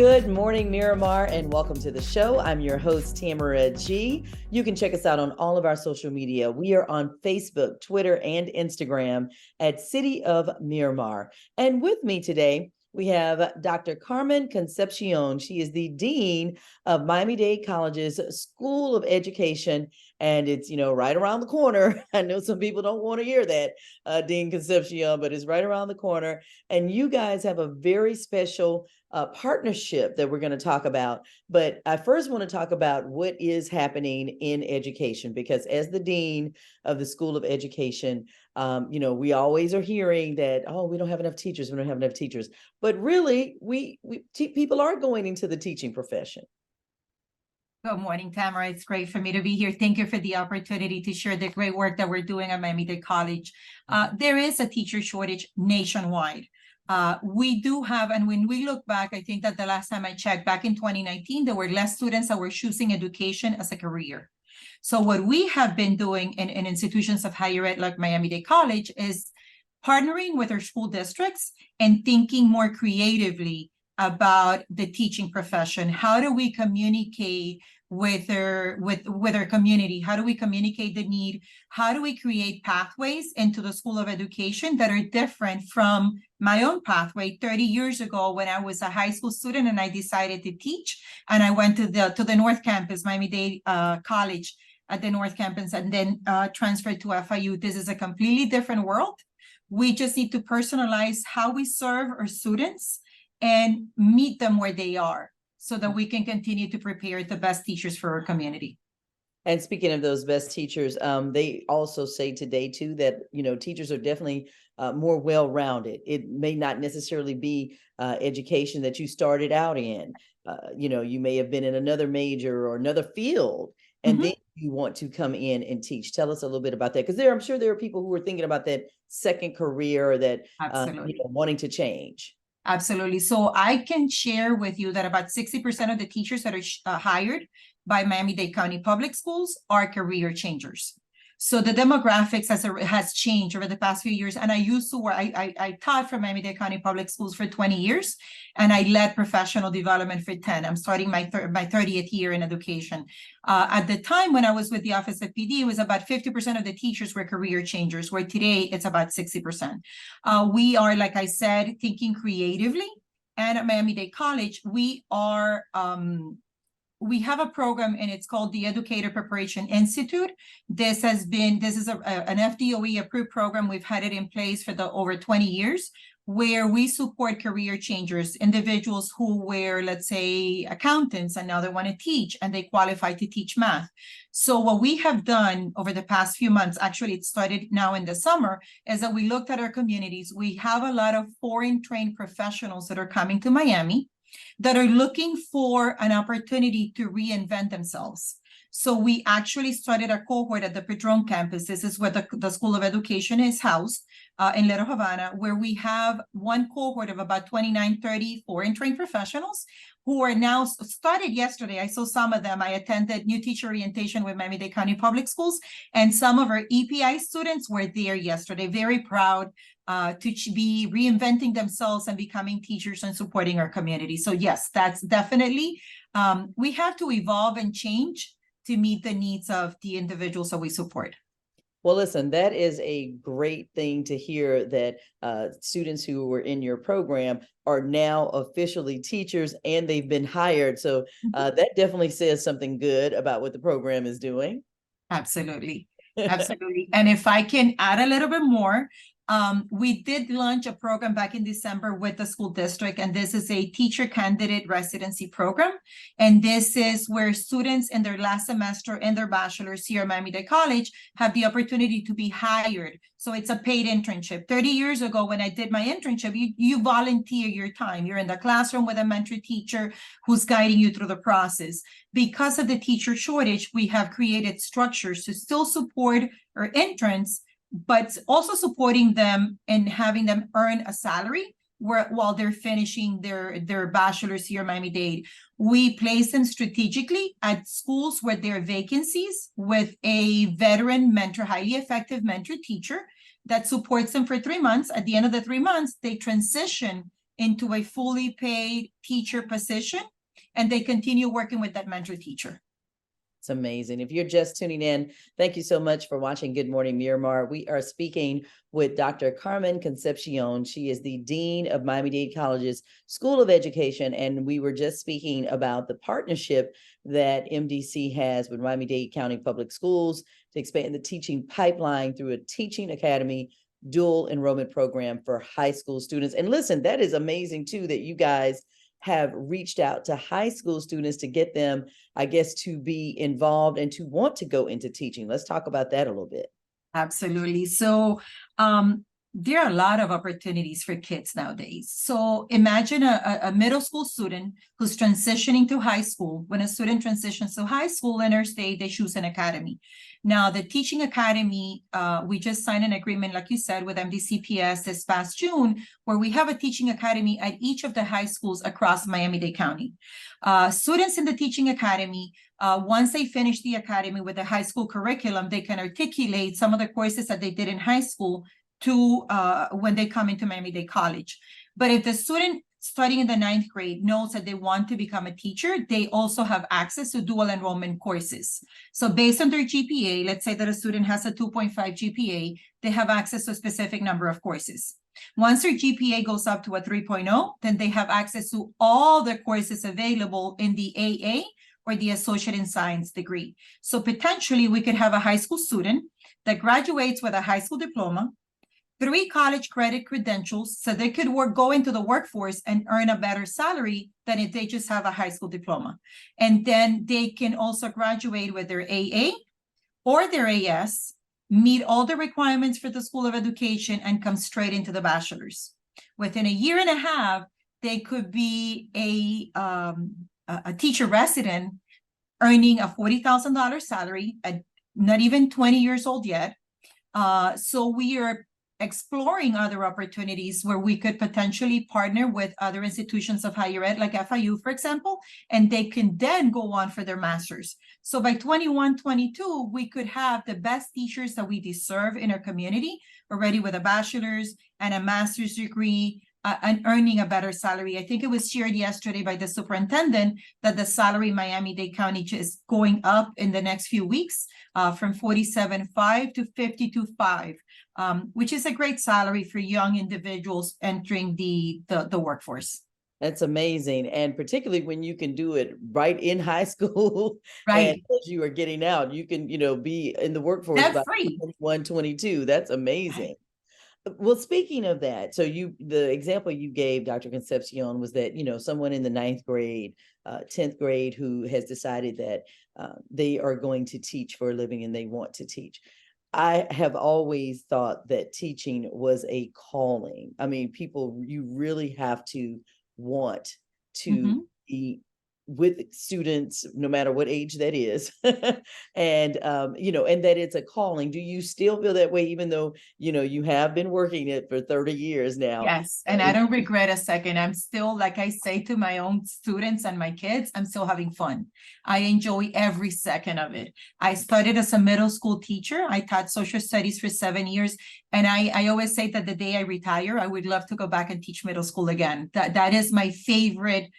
Good morning, Miramar, and welcome to the show. I'm your host, Tamara G. You can check us out on all of our social media. We are on Facebook, Twitter, and Instagram at City of Miramar. And with me today, we have Dr. Carmen Concepcion. She is the Dean of Miami-Dade College's School of Education, and it's, right around the corner. I know some people don't want to hear that, Dean Concepcion, but it's right around the corner. And you guys have a very special partnership that we're going to talk about. But I first want to talk about what is happening in education, because as the Dean of the School of Education, we always are hearing that, oh, we don't have enough teachers. We don't have enough teachers. But really, people are going into the teaching profession. Good morning, Tamara. It's great for me to be here. Thank you for the opportunity to share the great work that we're doing at Miami-Dade College. There is a teacher shortage nationwide. We do have, and when we look back, I think that the last time I checked, back in 2019, there were less students that were choosing education as a career. So what we have been doing in institutions of higher ed like Miami-Dade College is partnering with our school districts and thinking more creatively about the teaching profession. How do we communicate with our community? How do we communicate the need? How do we create pathways into the School of Education that are different from my own pathway 30 years ago when I was a high school student and I decided to teach, and I went to the North Campus, Miami-Dade College at the North Campus, and then transferred to FIU. This is a completely different world. We just need to personalize how we serve our students and meet them where they are, so that we can continue to prepare the best teachers for our community. And speaking of those best teachers, they also say today too that, teachers are definitely more well-rounded. It may not necessarily be education that you started out in. You may have been in another major or another field, and then you want to come in and teach. Tell us a little bit about that, because I'm sure there are people who are thinking about that second career, or that wanting to change. Absolutely. So I can share with you that about 60% of the teachers that are hired by Miami-Dade County Public Schools are career changers. So the demographics has changed over the past few years. And I used to work, I taught for Miami-Dade County Public Schools for 20 years, and I led professional development for 10. I'm starting my 30th year in education. At the time when I was with the Office of PD, it was about 50% of the teachers were career changers, where today it's about 60%. We are, like I said, thinking creatively. And at Miami-Dade College, we are we have a program, and it's called the Educator Preparation Institute. This is an FDOE approved program. We've had it in place for over 20 years, where we support career changers, individuals who were, let's say, accountants, and now they want to teach, and they qualify to teach math. So what we have done over the past few months, actually it started now in the summer, is that we looked at our communities. We have a lot of foreign trained professionals that are coming to Miami that are looking for an opportunity to reinvent themselves. So we actually started a cohort at the Padron campus. This is where the School of Education is housed in Little Havana, where we have one cohort of about 29, 30 foreign trained professionals who are now started yesterday. I saw some of them. I attended new teacher orientation with Miami-Dade County Public Schools, and some of our EPI students were there yesterday, very proud to be reinventing themselves and becoming teachers and supporting our community. So yes, that's definitely, we have to evolve and change to meet the needs of the individuals that we support. Well, listen, that is a great thing to hear, that students who were in your program are now officially teachers and they've been hired. So that definitely says something good about what the program is doing. Absolutely. Absolutely. And if I can add a little bit more, we did launch a program back in December with the school district, and this is a teacher candidate residency program. And this is where students in their last semester in their bachelor's here at Miami-Dade College have the opportunity to be hired. So it's a paid internship. 30 years ago, when I did my internship, you volunteer your time. You're in the classroom with a mentor teacher who's guiding you through the process. Because of the teacher shortage, we have created structures to still support our interns, but also supporting them and having them earn a salary while they're finishing their bachelor's here at Miami-Dade. We place them strategically at schools where there are vacancies with a veteran mentor, highly effective mentor teacher that supports them for 3 months. At the end of the 3 months, they transition into a fully paid teacher position, and they continue working with that mentor teacher. It's amazing. If you're just tuning in, thank you so much for watching Good Morning Miramar. We are speaking with Dr. Carmen Concepcion. She is the Dean of Miami-Dade College's School of Education, and we were just speaking about the partnership that MDC has with Miami-Dade County Public Schools to expand the teaching pipeline through a teaching academy dual enrollment program for high school students. And listen, that is amazing too, that you guys have reached out to high school students to get them, I guess, to be involved and to want to go into teaching. Let's talk about that a little bit. Absolutely. So there are a lot of opportunities for kids nowadays. So imagine a middle school student who's transitioning to high school. When a student transitions to high school in our state, they choose an academy. Now, the teaching academy, we just signed an agreement, like you said, with MDCPS this past June, where we have a teaching academy at each of the high schools across Miami-Dade County. Students in the teaching academy, once they finish the academy with the high school curriculum, they can articulate some of the courses that they did in high school to when they come into Miami-Dade College. But if the student studying in the 9th grade knows that they want to become a teacher, they also have access to dual enrollment courses. So based on their GPA, let's say that a student has a 2.5 GPA, they have access to a specific number of courses. Once their GPA goes up to a 3.0, then they have access to all the courses available in the AA or the Associate in Science degree. So potentially we could have a high school student that graduates with a high school diploma, 3 college credit credentials, so they could go into the workforce and earn a better salary than if they just have a high school diploma. And then they can also graduate with their AA or their AS, meet all the requirements for the School of Education, and come straight into the bachelor's. Within a year and a half, they could be a teacher resident earning a $40,000 salary at not even 20 years old yet. So we are exploring other opportunities where we could potentially partner with other institutions of higher ed, like FIU, for example, and they can then go on for their master's. So by 21, 22, we could have the best teachers that we deserve in our community, already with a bachelor's and a master's degree, and earning a better salary. I think it was shared yesterday by the superintendent that the salary in Miami-Dade County is going up in the next few weeks from $47,500 to $52,500, which is a great salary for young individuals entering the workforce. That's amazing. And particularly when you can do it right in high school, right? And as you are getting out, you can, be in the workforce That's by free. 21, 22. That's amazing. Right. Well, speaking of that, so the example you gave, Dr. Concepcion, was that, someone in the 9th grade, 10th grade who has decided that they are going to teach for a living and they want to teach. I have always thought that teaching was a calling. I mean, you really have to want to be with students, no matter what age that is, and and that it's a calling. Do you still feel that way, even though you have been working it for 30 years now? Yes, and I don't regret a second. I'm still, like I say to my own students and my kids, I'm still having fun. I enjoy every second of it. I started as a middle school teacher. I taught social studies for 7 years, and I always say that the day I retire, I would love to go back and teach middle school again. That is my favorite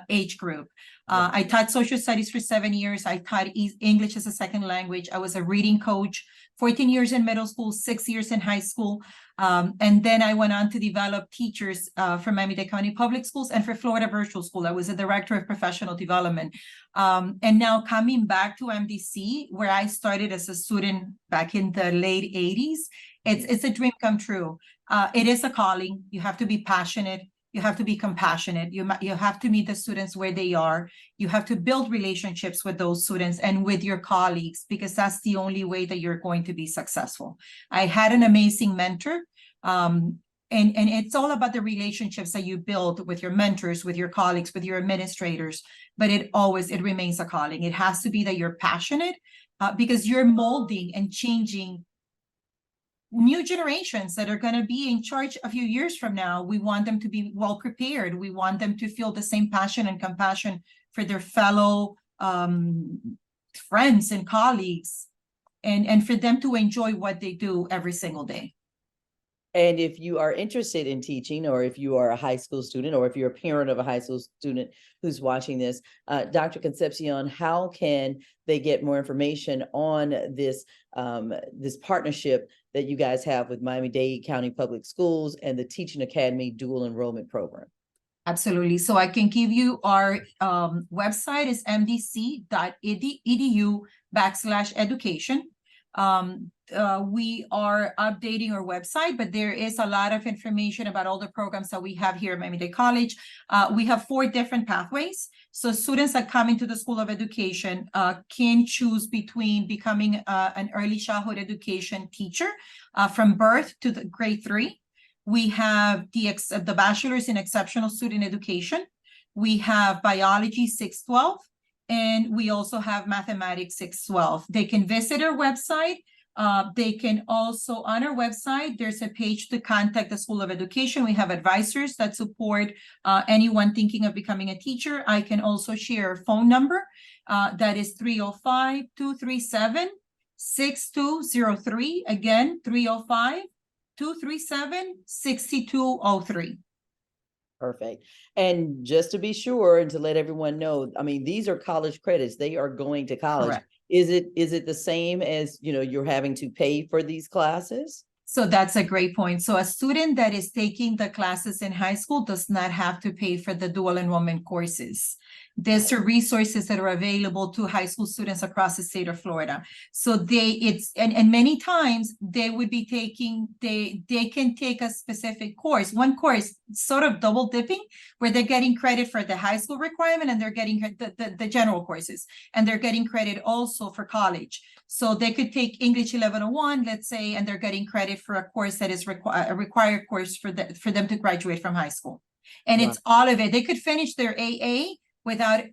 age group. I taught social studies for 7 years. I taught English as a second language. I was a reading coach, 14 years in middle school, 6 years in high school. And then I went on to develop teachers for Miami-Dade County Public Schools and for Florida Virtual School. I was a director of professional development. And now coming back to MDC, where I started as a student back in the late 80s, it's a dream come true. It is a calling. You have to be passionate. You have to be compassionate. You have to meet the students where they are. You have to build relationships with those students and with your colleagues, because that's the only way that you're going to be successful. I had an amazing mentor. And it's all about the relationships that you build with your mentors, with your colleagues, with your administrators. But it remains a calling. It has to be that you're passionate because you're molding and changing new generations that are going to be in charge a few years from now. We want them to be well prepared. We want them to feel the same passion and compassion for their fellow friends and colleagues, and for them to enjoy what they do every single day. And if you are interested in teaching, or if you are a high school student, or if you're a parent of a high school student who's watching this, Dr. Concepcion, how can they get more information on this this partnership that you guys have with Miami-Dade County Public Schools and the Teaching Academy Dual Enrollment Program? Absolutely. So I can give you our website is mdc.edu/education. We are updating our website, but there is a lot of information about all the programs that we have here at Miami-Dade College. We have 4 different pathways. So students that come into the School of Education can choose between becoming an early childhood education teacher from birth to the grade 3. We have the bachelor's in exceptional student education. We have biology 612, and we also have mathematics 612. They can visit our website. They can also, on our website, there's a page to contact the School of Education. We have advisors that support anyone thinking of becoming a teacher. I can also share a phone number that is 305-237-6203. Again, 305-237-6203. Perfect. And just to be sure and to let everyone know, I mean, these are college credits. They are going to college. Correct. Is it the same as, you're having to pay for these classes? So that's a great point. So a student that is taking the classes in high school does not have to pay for the dual enrollment courses. These are resources that are available to high school students across the state of Florida. So and many times they would be taking, they can take a specific course, one course, sort of double dipping, where they're getting credit for the high school requirement and they're getting the general courses, and they're getting credit also for college. So they could take English 1101, let's say, and they're getting credit for a course that is a required course for them to graduate from high school. And it's all of it. They could finish their AA without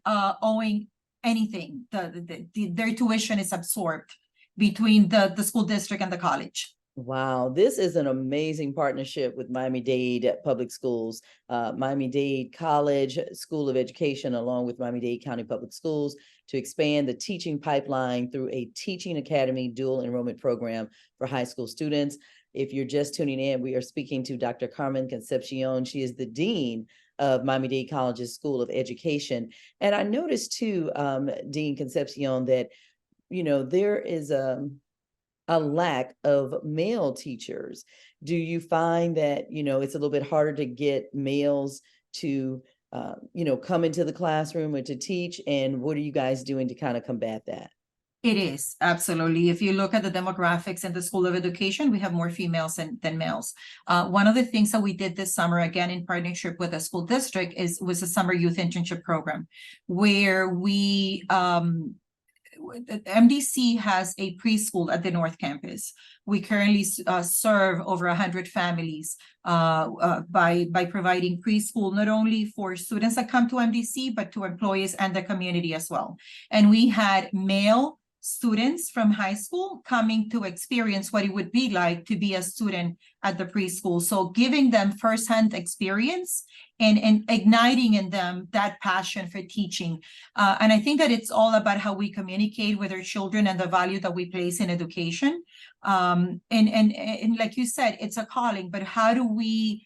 owing anything. Their tuition is absorbed between the school district and the college. Wow, this is an amazing partnership with Miami-Dade Public Schools, Miami-Dade College School of Education, along with Miami-Dade County Public Schools, to expand the teaching pipeline through a Teaching Academy dual enrollment program for high school students. If you're just tuning in, we are speaking to Dr. Carmen Concepcion. She is the Dean of Miami-Dade College's School of Education. And I noticed too, Dean Concepcion, that, there is a lack of male teachers. Do you find that, it's a little bit harder to get males to, come into the classroom or to teach? And what are you guys doing to kind of combat that? It is, absolutely. If you look at the demographics in the School of Education, we have more females than males. One of the things that we did this summer, again, in partnership with the school district, was a summer youth internship program, where we, MDC has a preschool at the North Campus. We currently serve over 100 families by providing preschool, not only for students that come to MDC, but to employees and the community as well. And we had male students from high school coming to experience what it would be like to be a student at the preschool. So giving them firsthand experience and igniting in them that passion for teaching. And I think that it's all about how we communicate with our children and the value that we place in education. And like you said, it's a calling, but how do we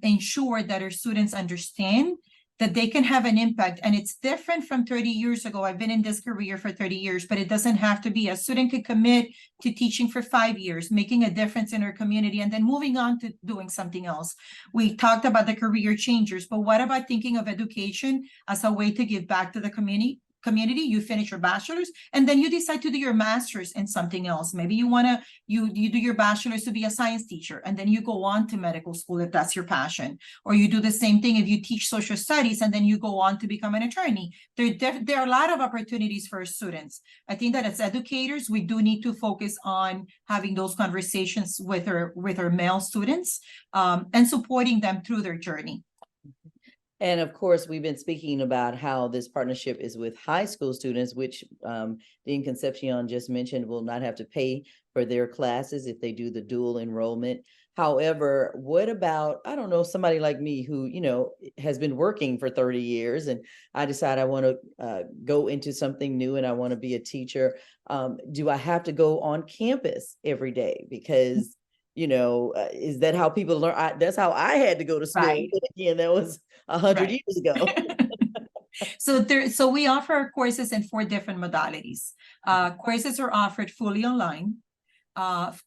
ensure that our students understand that they can have an impact? And it's different from 30 years ago. I've been in this career for 30 years, but it doesn't have to be. A student could commit to teaching for 5 years, making a difference in our community, and then moving on to doing something else. We talked about the career changers, but what about thinking of education as a way to give back to the community? You finish your bachelor's and then you decide to do your master's in something else. Maybe you want to you do your bachelor's to be a science teacher, and then you go on to medical school if that's your passion. Or you do the same thing if you teach social studies and then you go on to become an attorney. There are a lot of opportunities for students. I think that as educators, we do need to focus on having those conversations with our male students and supporting them through their journey. And of course, we've been speaking about how this partnership is with high school students, which Dean Concepcion just mentioned will not have to pay for their classes if they do the dual enrollment. However, what about, I don't know, somebody like me who, has been working for 30 years and I decide I want to go into something new and I want to be a teacher. Do I have to go on campus every day? Because is that how people learn? That's how I had to go to school. Right. But again, that was 100 Right. years ago. So we offer our courses in 4 different modalities. Courses are offered fully online.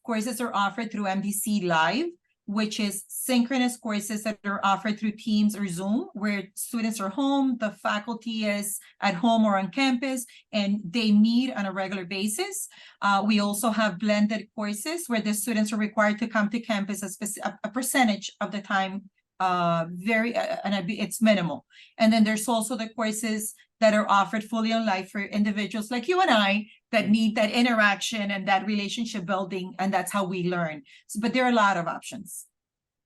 Courses are offered through MDC Live, which is synchronous courses that are offered through Teams or Zoom, where students are home, the faculty is at home or on campus, and they meet on a regular basis. We also have blended courses where the students are required to come to campus a percentage of the time, it's minimal. And then there's also the courses that are offered fully online for individuals like you and I that need that interaction and that relationship building, and that's how we learn. But there are a lot of options.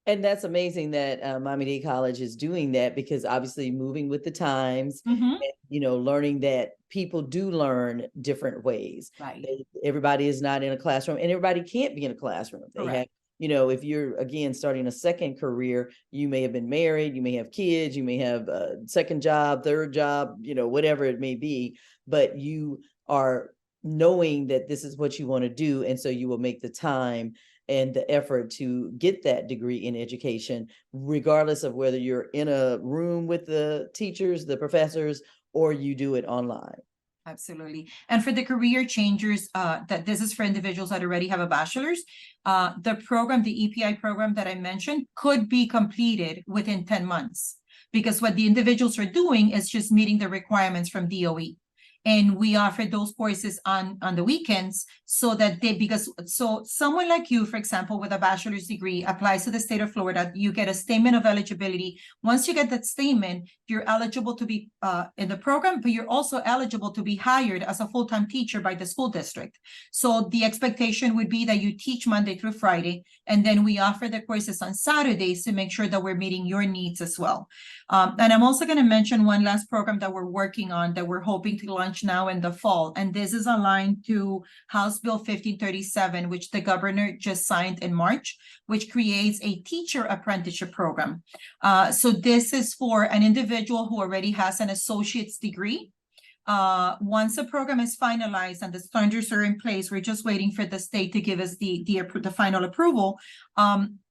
And that's amazing that Miami-Dade College is doing that, because obviously moving with the times, and, learning that people do learn different ways. Right. Everybody is not in a classroom, and everybody can't be in a classroom. They have, if you're, again, starting a second career, you may have been married, you may have kids, you may have a second job, third job, whatever it may be, but you are knowing that this is what you want to do. And so you will make the time and the effort to get that degree in education, regardless of whether you're in a room with the teachers, the professors, or you do it online. Absolutely. And for the career changers, that this is for individuals that already have a bachelor's, the program, the EPI program that I mentioned, could be completed within 10 months, because what the individuals are doing is just meeting the requirements from DOE. And we offer those courses on the weekends so that so someone like you, for example, with a bachelor's degree applies to the state of Florida, you get a statement of eligibility. Once you get that statement, you're eligible to be in the program, but you're also eligible to be hired as a full-time teacher by the school district. So the expectation would be that you teach Monday through Friday, and then we offer the courses on Saturdays to make sure that we're meeting your needs as well. And I'm also going to mention one last program that we're working on that we're hoping to launch now in the fall. And this is aligned to House Bill 1537, which the governor just signed in March, which creates a teacher apprenticeship program. So this is for an individual who already has an associate's degree. Once the program is finalized and the standards are in place, we're just waiting for the state to give us the final approval.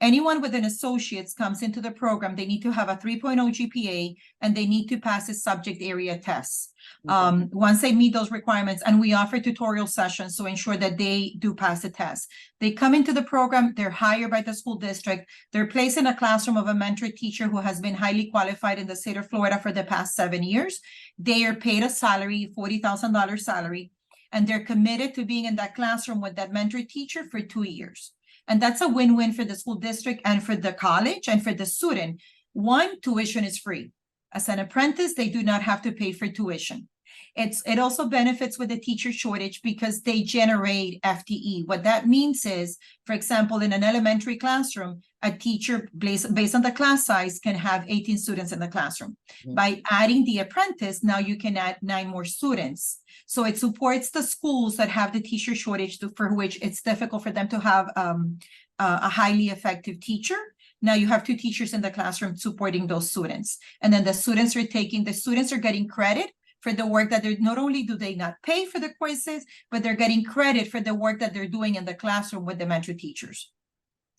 Anyone with an associate's comes into the program, they need to have a 3.0 GPA and they need to pass a subject area test. Once they meet those requirements, and we offer tutorial sessions to ensure that they do pass the test. They come into the program, they're hired by the school district, they're placed in a classroom of a mentor teacher who has been highly qualified in the state of Florida for the past 7 years. They are paid a salary, $40,000 salary, and they're committed to being in that classroom with that mentor teacher for 2 years. And that's a win-win for the school district and for the college and for the student. One, tuition is free. As an apprentice, they do not have to pay for tuition. It also benefits with the teacher shortage because they generate FTE. What that means is, for example, in an elementary classroom, a teacher based on the class size can have 18 students in the classroom. By adding the apprentice, now you can add 9 more students. So it supports the schools that have the teacher shortage for which it's difficult for them to have a highly effective teacher. Now you have 2 teachers in the classroom supporting those students. And then the students are getting credit for the work that they're, not only do they not pay for the courses, but they're getting credit for the work that they're doing in the classroom with the mentor teachers.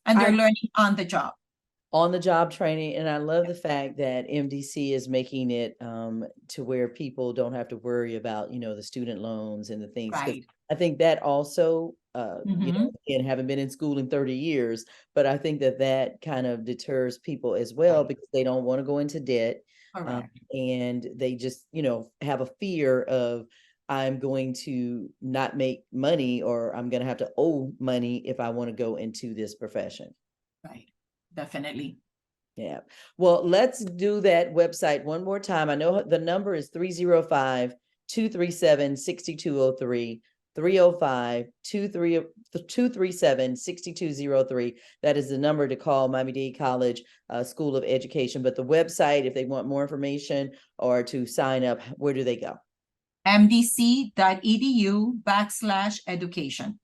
And they're learning on the job. On the job training. And I love the fact that MDC is making it to where people don't have to worry about, the student loans and the things. Right. I think that also, and haven't been in school in 30 years, but I think that kind of deters people as well, because they don't want to go into debt. And they just, have a fear of, I'm going to not make money, or I'm going to have to owe money if I want to go into this profession. Right. Definitely. Yeah. Well, let's do that website one more time. I know the number is 305-237-6203. 305-237-6203. That is the number to call Miami-Dade College School of Education. But the website, if they want more information or to sign up, where do they go? mdc.edu/education.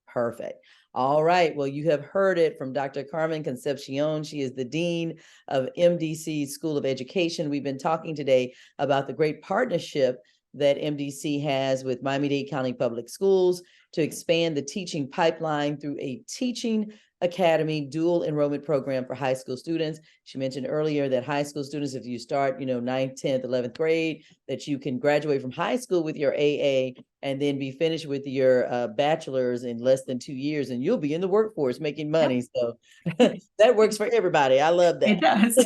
Perfect. All right. Well, you have heard it from Dr. Carmen Concepcion. She is the Dean of MDC School of Education. We've been talking today about the great partnership that MDC has with Miami-Dade County Public Schools to expand the teaching pipeline through a teaching academy dual enrollment program for high school students. She mentioned earlier that high school students, if you start, 9th, 10th, 11th grade, that you can graduate from high school with your AA and then be finished with your bachelor's in less than 2 years, and you'll be in the workforce making money. So that works for everybody. I love that. It does.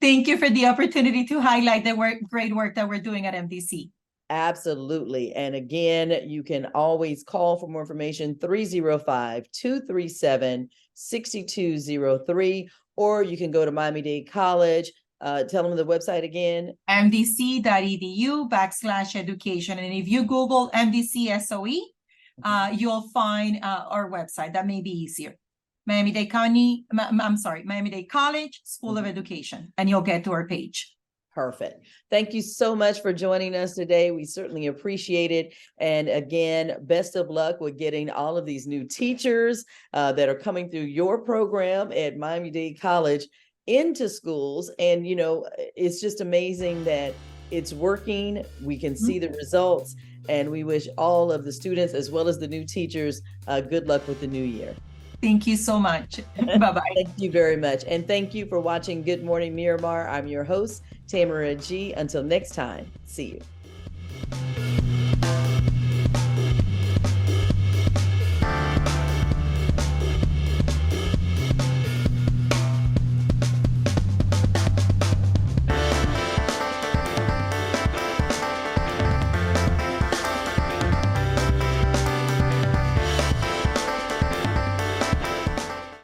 Thank you for the opportunity to highlight the great work that we're doing at MDC. Absolutely. And again, you can always call for more information, 305-237-6203, or you can go to Miami-Dade College. Tell them the website again. mdc.edu/education. And if you Google MDC SOE, you'll find our website. That may be easier. Miami-Dade College School of Education, and you'll get to our page. Perfect. Thank you so much for joining us today. We certainly appreciate it. And again, best of luck with getting all of these new teachers that are coming through your program at Miami-Dade College into schools. And, it's just amazing that it's working. We can see the results, and we wish all of the students as well as the new teachers good luck with the new year. Thank you so much. Bye-bye. Thank you very much. And thank you for watching Good Morning Miramar. I'm your host, Tamara G. Until next time, see you.